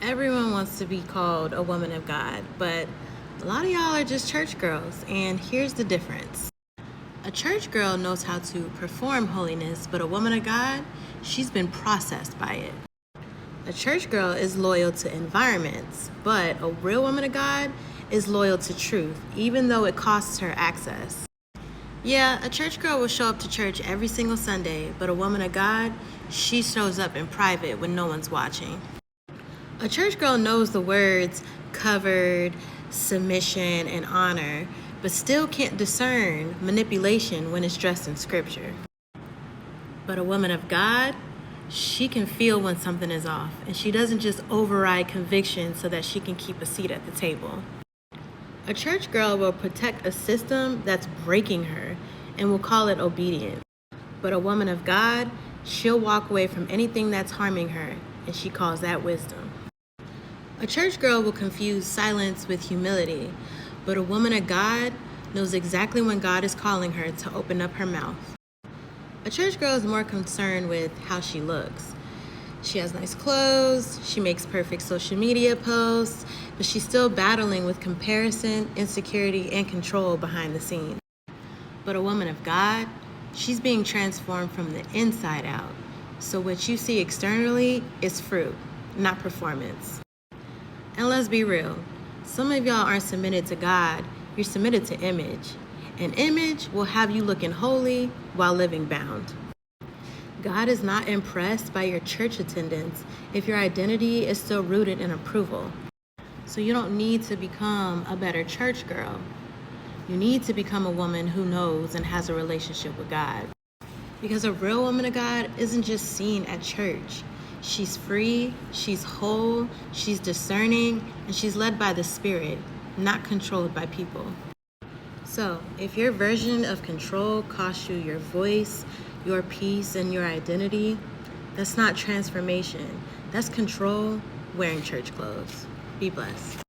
Everyone wants to be called a woman of God, but a lot of y'all are just church girls, and here's the difference. A church girl knows how to perform holiness, but a woman of God, she's been processed by it. A church girl is loyal to environments, but a real woman of God is loyal to truth, even though it costs her access. Yeah, a church girl will show up to church every single Sunday, but a woman of God, she shows up in private when no one's watching. A church girl knows the words covered, submission, and honor, but still can't discern manipulation when it's dressed in scripture. But a woman of God, she can feel when something is off, and she doesn't just override conviction so that she can keep a seat at the table. A church girl will protect a system that's breaking her and will call it obedience. But a woman of God, she'll walk away from anything that's harming her, and she calls that wisdom. A church girl will confuse silence with humility, but a woman of God knows exactly when God is calling her to open up her mouth. A church girl is more concerned with how she looks. She has nice clothes, she makes perfect social media posts, but she's still battling with comparison, insecurity, and control behind the scenes. But a woman of God, she's being transformed from the inside out. So what you see externally is fruit, not performance. And let's be real, some of y'all aren't submitted to God, you're submitted to image. An image will have you looking holy while living bound. God is not impressed by your church attendance if your identity is still rooted in approval. So you don't need to become a better church girl. You need to become a woman who knows and has a relationship with God. Because a real woman of God isn't just seen at church. She's free, she's whole, she's discerning, and she's led by the Spirit, not controlled by people. So, if your version of control costs you your voice, your peace, and your identity, that's not transformation. That's control wearing church clothes. Be blessed.